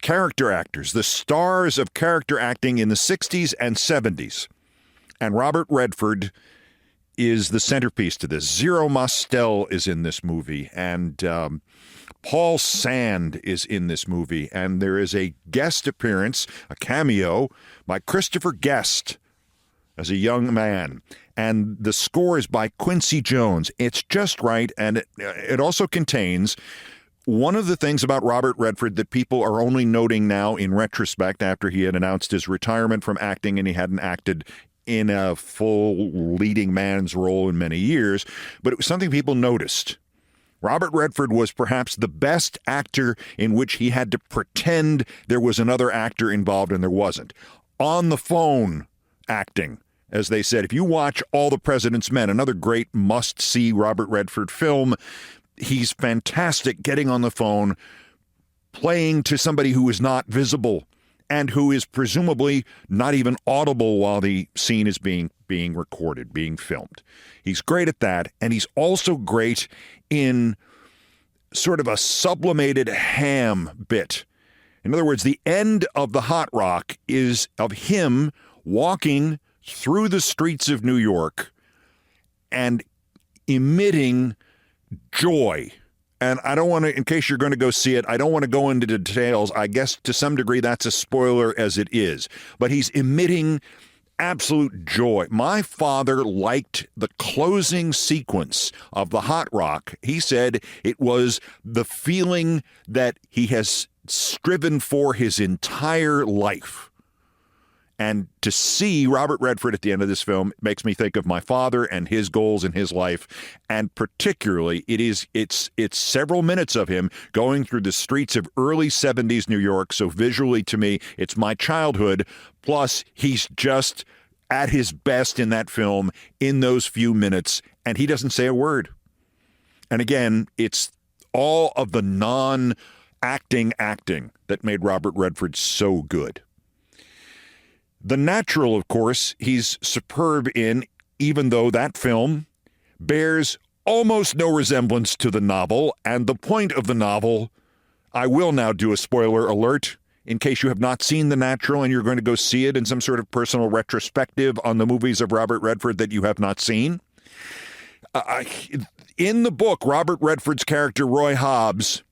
character actors, the stars of character acting in the 60s and 70s. And Robert Redford is the centerpiece to this. Zero Mostel is in this movie, and Paul Sand is in this movie, and there is a guest appearance, a cameo, by Christopher Guest as a young man. And the score is by Quincy Jones. It's just right, and it also contains one of the things about Robert Redford that people are only noting now in retrospect after he had announced his retirement from acting and he hadn't acted in a full leading man's role in many years, but it was something people noticed. Robert Redford was perhaps the best actor in which he had to pretend there was another actor involved and there wasn't. On the phone acting, as they said. If you watch All the President's Men, another great must-see Robert Redford film, he's fantastic getting on the phone, playing to somebody who is not visible and who is presumably not even audible while the scene is being recorded, being filmed. He's great at that, and he's also great in sort of a sublimated ham bit. In other words, the end of the Hot Rock is of him walking through the streets of New York and emitting joy. And I don't want to, in case you're going to go see it, I don't want to go into details. I guess to some degree that's a spoiler as it is. But he's emitting absolute joy. My father liked the closing sequence of the Hot Rock. He said it was the feeling that he has striven for his entire life. And to see Robert Redford at the end of this film makes me think of my father and his goals in his life. And particularly, it's several minutes of him going through the streets of early 70s New York. So visually to me, it's my childhood. Plus, he's just at his best in that film in those few minutes. And he doesn't say a word. And again, it's all of the non-acting that made Robert Redford so good. The Natural, of course, he's superb in, even though that film bears almost no resemblance to the novel. And the point of the novel, I will now do a spoiler alert in case you have not seen The Natural and you're going to go see it in some sort of personal retrospective on the movies of Robert Redford that you have not seen. In the book, Robert Redford's character, Roy Hobbs,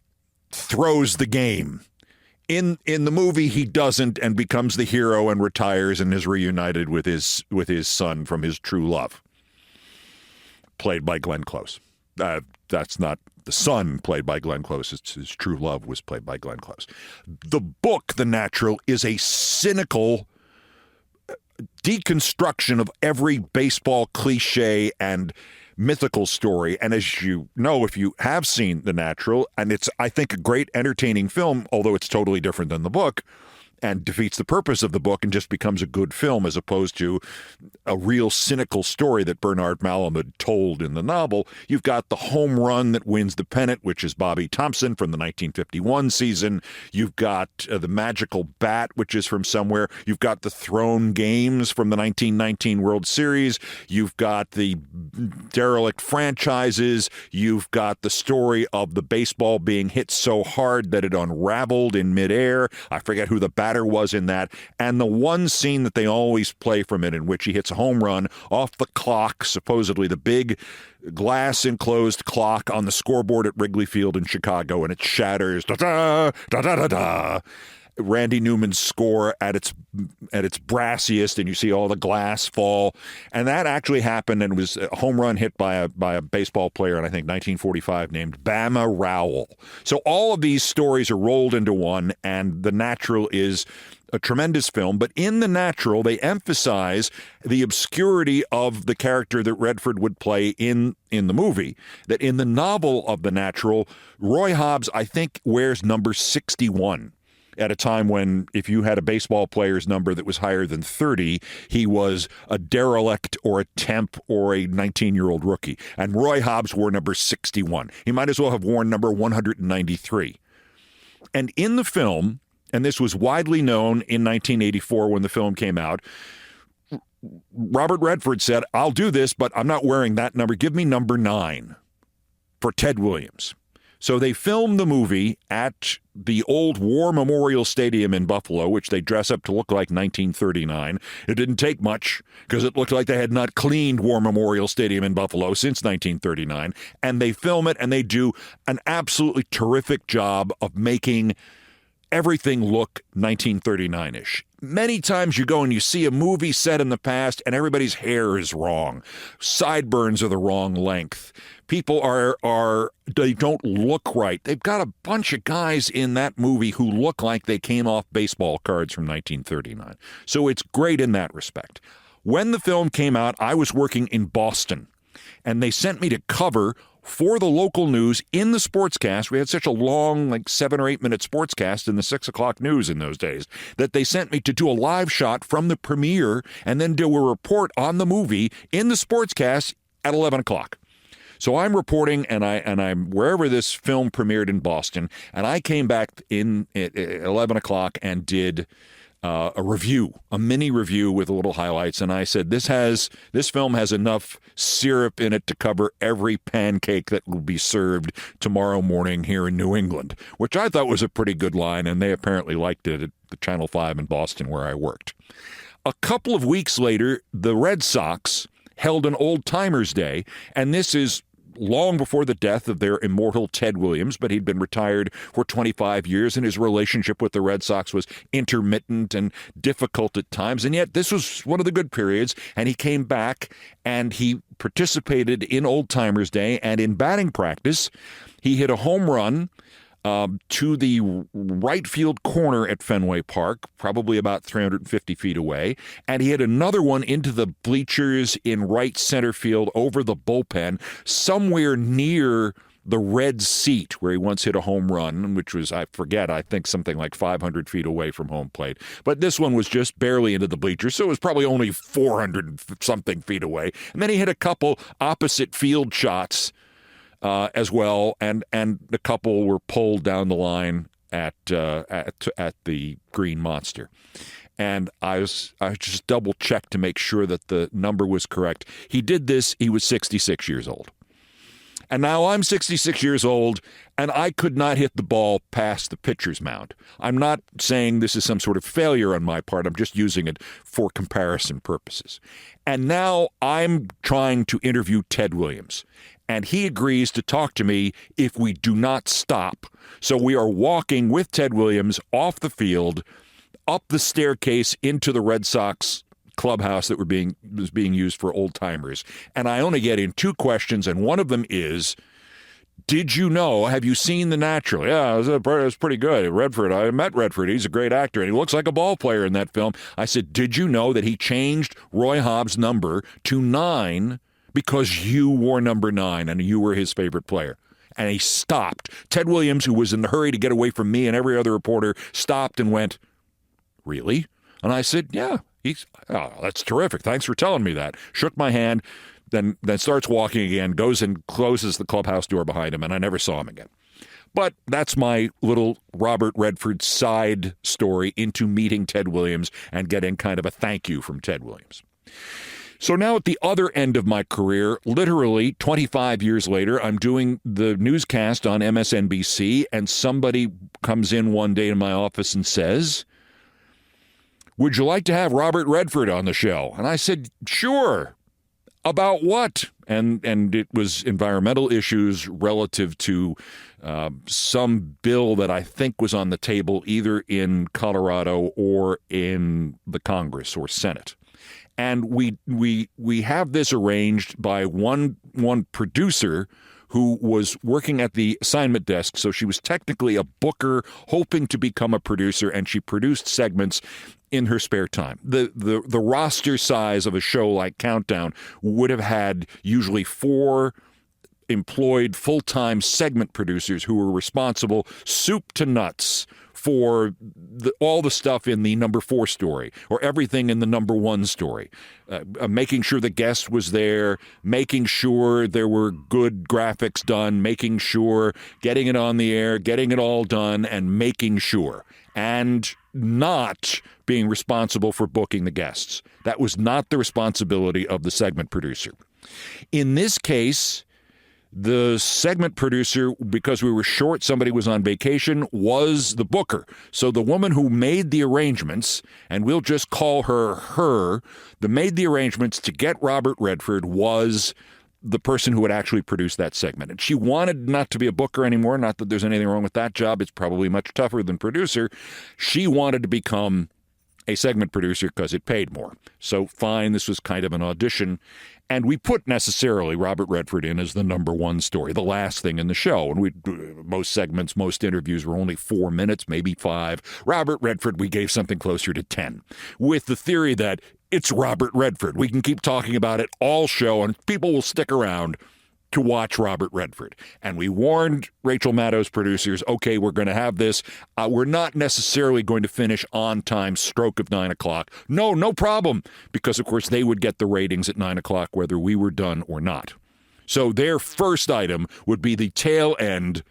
throws the game. In the movie, he doesn't and becomes the hero and retires and is reunited with his son from his true love, played by Glenn Close. That's not the son played by Glenn Close. His true love was played by Glenn Close. The book, The Natural, is a cynical deconstruction of every baseball cliche and mythical story. And as you know, if you have seen The Natural, and it's, I think, a great entertaining film, although it's totally different than the book and defeats the purpose of the book and just becomes a good film as opposed to a real cynical story that Bernard Malamud told in the novel. You've got the home run that wins the pennant, which is Bobby Thompson from the 1951 season. You've got the magical bat, which is from somewhere. You've got the thrown games from the 1919 World Series. You've got the derelict franchises. You've got the story of the baseball being hit so hard that it unraveled in midair. I forget who the batter was in that. And the one scene that they always play from it in which he hits a home run off the clock, supposedly the big glass enclosed clock on the scoreboard at Wrigley Field in Chicago, and it shatters. Da-da, da-da-da-da. Randy Newman's score at its brassiest, and you see all the glass fall. And that actually happened and was a home run hit by a baseball player in, I think, 1945 named Bama Rowell. So all of these stories are rolled into one, and The Natural is a tremendous film. But in The Natural, they emphasize the obscurity of the character that Redford would play in the movie. That in the novel of The Natural, Roy Hobbs, I think, wears number 61. At a time when if you had a baseball player's number that was higher than 30, he was a derelict or a temp or a 19-year-old rookie. And Roy Hobbs wore number 61. He might as well have worn number 193. And in the film, and this was widely known in 1984 when the film came out, Robert Redford said, "I'll do this, but I'm not wearing that number. Give me number 9 for Ted Williams." So they filmed the movie at the old War Memorial Stadium in Buffalo, which they dress up to look like 1939. It didn't take much because it looked like they had not cleaned War Memorial Stadium in Buffalo since 1939. And they film it, and they do an absolutely terrific job of making everything look 1939-ish. Many times you go and you see a movie set in the past and everybody's hair is wrong. Sideburns are the wrong length. People they don't look right. They've got a bunch of guys in that movie who look like they came off baseball cards from 1939. So it's great in that respect. When the film came out, I was working in Boston, and they sent me to cover for the local news in the sportscast. We had such a long, like 7 or 8 minute sportscast in the 6 o'clock news in those days that they sent me to do a live shot from the premiere and then do a report on the movie in the sportscast at 11 o'clock. So I'm reporting, and I'm wherever this film premiered in Boston, and I came back in at 11 o'clock and did a review, a mini review with little highlights, and I said, this film has enough syrup in it to cover every pancake that will be served tomorrow morning here in New England, which I thought was a pretty good line, and they apparently liked it at the Channel 5 in Boston where I worked. A couple of weeks later, the Red Sox held an Old Timers Day, and this is long before the death of their immortal Ted Williams, but he'd been retired for 25 years, and his relationship with the Red Sox was intermittent and difficult at times. And yet this was one of the good periods, and he came back and he participated in Old Timers Day, and in batting practice, he hit a home run to the right field corner at Fenway Park, probably about 350 feet away. And he had another one into the bleachers in right center field over the bullpen, somewhere near the Reds' seat where he once hit a home run, which was, I think something like 500 feet away from home plate. But this one was just barely into the bleachers, so it was probably only 400-something feet away. And then he hit a couple opposite field shots as well, and a couple were pulled down the line at the Green Monster. And I just double checked to make sure that the number was correct. He did this, he was 66 years old. And now I'm 66 years old, and I could not hit the ball past the pitcher's mound. I'm not saying this is some sort of failure on my part. I'm just using it for comparison purposes. And now I'm trying to interview Ted Williams, and he agrees to talk to me if we do not stop. So we are walking with Ted Williams off the field, up the staircase into the Red Sox clubhouse that was being used for old timers. And I only get in 2 questions, and one of them is, did you know, have you seen The Natural? Yeah, it was pretty good. Redford, I met Redford. He's a great actor, and he looks like a ball player in that film. I said, did you know that he changed Roy Hobbs' number to 9 because you wore number 9 and you were his favorite player? And he stopped. Ted Williams, who was in the hurry to get away from me and every other reporter, stopped and went, really? And I said, yeah. That's terrific. Thanks for telling me that. Shook my hand, then starts walking again, goes and closes the clubhouse door behind him, and I never saw him again. But that's my little Robert Redford side story into meeting Ted Williams and getting kind of a thank you from Ted Williams. So now at the other end of my career, literally 25 years later, I'm doing the newscast on MSNBC, and somebody comes in one day in my office and says, would you like to have Robert Redford on the show? And I said, sure. About what? And it was environmental issues relative to some bill that I think was on the table either in Colorado or in the Congress or Senate. And we have this arranged by one producer who was working at the assignment desk. So she was technically a booker hoping to become a producer, and she produced segments in her spare time. The roster size of a show like Countdown would have had usually 4 employed full-time segment producers who were responsible soup to nuts for all the stuff in the number 4 story or everything in the number 1 story, making sure the guest was there, making sure there were good graphics done, making sure getting it on the air, getting it all done, and making sure, and not being responsible for booking the guests. That was not the responsibility of the segment producer. In this case, The segment producer, because we were short, somebody was on vacation, was the booker. So the woman who made the arrangements, and we'll just call her, the made the arrangements to get Robert Redford was the person who had actually produced that segment. And she wanted not to be a booker anymore. Not that there's anything wrong with that job. It's probably much tougher than producer. She wanted to become a segment producer because it paid more. So fine, this was kind of an audition. And we put necessarily Robert Redford in as the number one story, the last thing in the show. And most segments, most interviews were only 4 minutes, maybe 5. Robert Redford, we gave something closer to 10, with the theory that it's Robert Redford. We can keep talking about it all show, and people will stick around to watch Robert Redford. And we warned Rachel Maddow's producers, okay, we're going to have this. We're not necessarily going to finish on time, stroke of 9 o'clock. No problem. Because, of course, they would get the ratings at 9 o'clock whether we were done or not. So their first item would be the tail end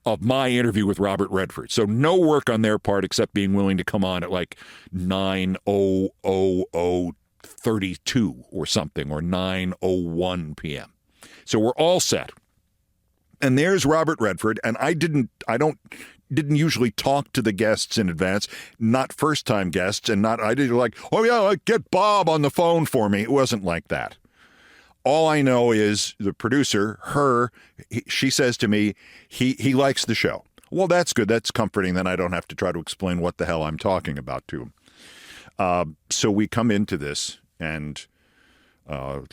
of my interview with Robert Redford. So no work on their part except being willing to come on at like 9:00:32 or something, or 9:01 p.m. So we're all set. And there's Robert Redford, and I didn't usually talk to the guests in advance, not first-time guests, and I didn't like, oh yeah, get Bob on the phone for me. It wasn't like that. All I know is the producer, she says to me, he likes the show. Well, that's good. That's comforting. Then I don't have to try to explain what the hell I'm talking about to him. So we come into this, and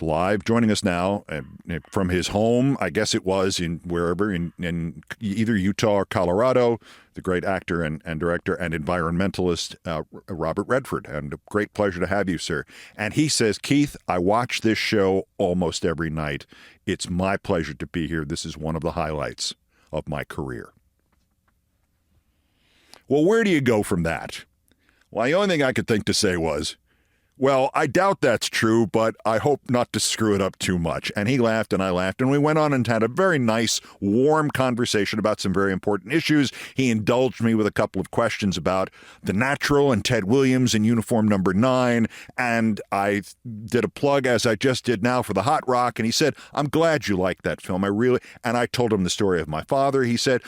live joining us now from his home, I guess it was in either Utah or Colorado, the great actor and director and environmentalist Robert Redford. And a great pleasure to have you, sir. And he says, Keith, I watch this show almost every night. It's my pleasure to be here. This is one of the highlights of my career. Well, where do you go from that? Well, the only thing I could think to say was, well, I doubt that's true, but I hope not to screw it up too much. And he laughed and I laughed, and we went on and had a very nice, warm conversation about some very important issues. He indulged me with a couple of questions about The Natural and Ted Williams in Uniform Number 9, and I did a plug, as I just did now, for The Hot Rock, and he said, I'm glad you liked that film. And I told him the story of my father. He said,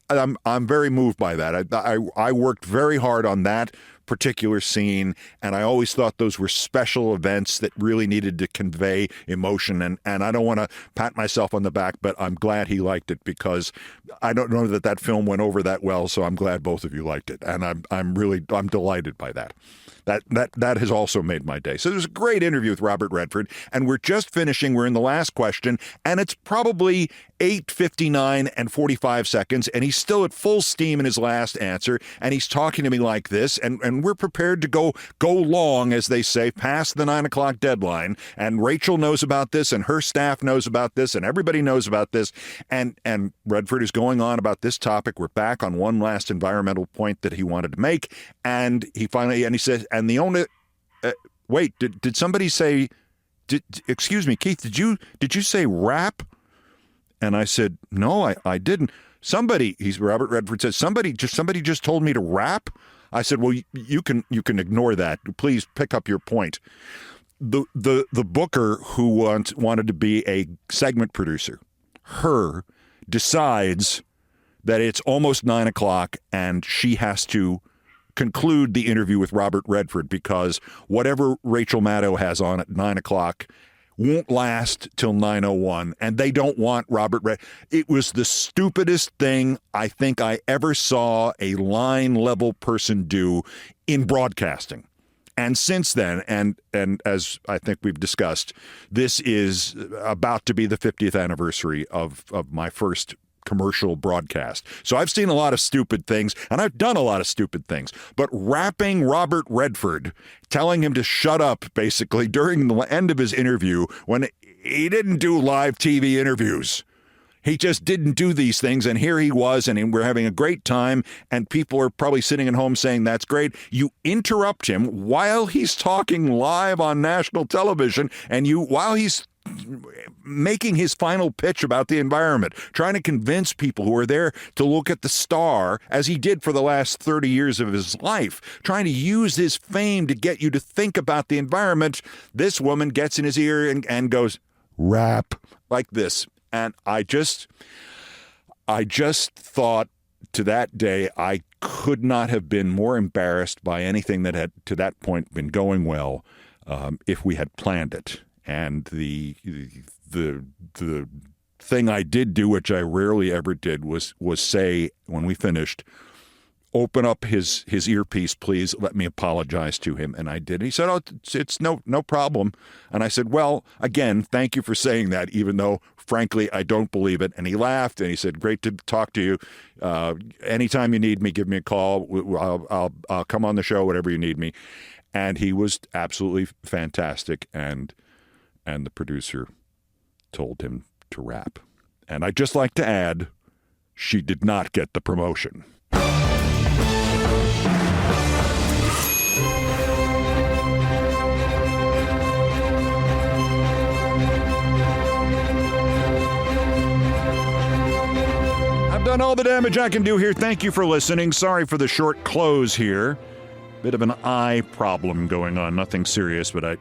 I'm very moved by that. I worked very hard on that particular scene, and I always thought those were special events that really needed to convey emotion, and I don't want to pat myself on the back, but I'm glad he liked it, because I don't know that film went over that well, so I'm glad both of you liked it, and I'm delighted by that. That has also made my day. So there's a great interview with Robert Redford, and we're just finishing. We're in the last question, and it's probably 8:59 and 45 seconds, and he's still at full steam in his last answer, and he's talking to me like this, and we're prepared to go long, as they say, past the 9 o'clock deadline, and Rachel knows about this, and her staff knows about this, and everybody knows about this, and Redford is going on about this topic. We're back on one last environmental point that he wanted to make, and he says, and the only wait, did somebody say, excuse me, Keith, did you say rap? And I said, no, I didn't. Robert Redford said, somebody just told me to rap. I said, well, you can ignore that. Please pick up your point. The booker who wanted to be a segment producer, decides that it's almost 9 o'clock and she has to conclude the interview with Robert Redford, because whatever Rachel Maddow has on at 9 o'clock won't last till 9:01, and they don't want Robert Redford. It was the stupidest thing I think I ever saw a line-level person do in broadcasting. And since then, and as I think we've discussed, this is about to be the 50th anniversary of my first commercial broadcast. So I've seen a lot of stupid things, and I've done a lot of stupid things. But rapping Robert Redford, telling him to shut up, basically, during the end of his interview, when he didn't do live TV interviews. He just didn't do these things, and here he was, and we're having a great time, and people are probably sitting at home saying, that's great. You interrupt him while he's talking live on national television, and while he's making his final pitch about the environment, trying to convince people who are there to look at the star, as he did for the last 30 years of his life, trying to use his fame to get you to think about the environment. This woman gets in his ear and goes, rap, like this. And I just thought to that day I could not have been more embarrassed by anything that had to that point been going well if we had planned it. And the thing I did do, which I rarely ever did, was say when we finished, open up his earpiece, please. Let me apologize to him. And I did. He said, "Oh, it's no problem." And I said, "Well, again, thank you for saying that, even though, frankly, I don't believe it." And he laughed and he said, "Great to talk to you. Anytime you need me, give me a call. I'll come on the show, whatever you need me." And he was absolutely fantastic. And the producer told him to rap. And I'd just like to add, she did not get the promotion. I've done all the damage I can do here. Thank you for listening. Sorry for the short close here. Bit of an eye problem going on. Nothing serious, but I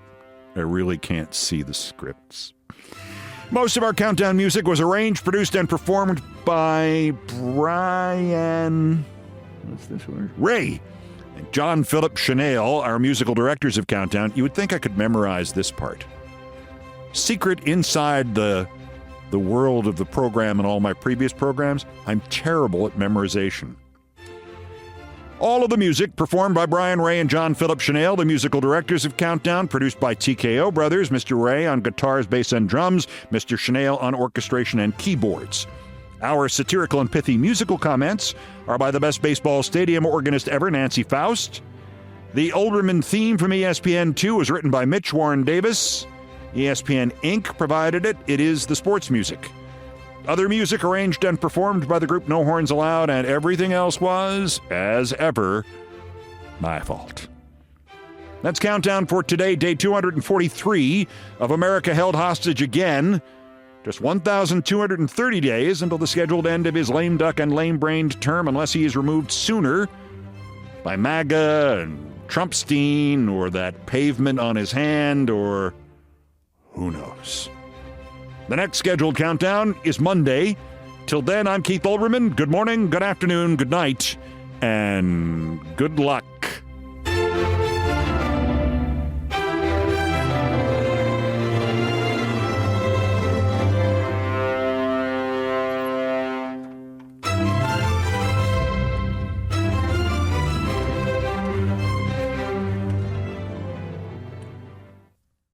really can't see the scripts. Most of our countdown music was arranged, produced, and performed by Brian... What's this word? Ray and John Philip Chanel, our musical directors of Countdown. You would think I could memorize this part. Secret inside the world of the program and all my previous programs, I'm terrible at memorization. All of the music performed by Brian Ray and John Philip Chanel, the musical directors of Countdown, produced by TKO Brothers, Mr. Ray on guitars, bass, and drums, Mr. Chanel on orchestration and keyboards. Our satirical and pithy musical comments are by the best baseball stadium organist ever, Nancy Faust. The Olbermann theme from ESPN2 was written by Mitch Warren Davis. ESPN Inc. provided it. It is the sports music. Other music arranged and performed by the group No Horns Allowed, and everything else was, as ever, my fault. That's Countdown for today, day 243 of America Held Hostage Again. Just 1,230 days until the scheduled end of his lame duck and lame-brained term, unless he is removed sooner by MAGA and Trumpstein or that pavement on his hand, or who knows. The next scheduled countdown is Monday. Till then, I'm Keith Olbermann. Good morning, good afternoon, good night, and good luck.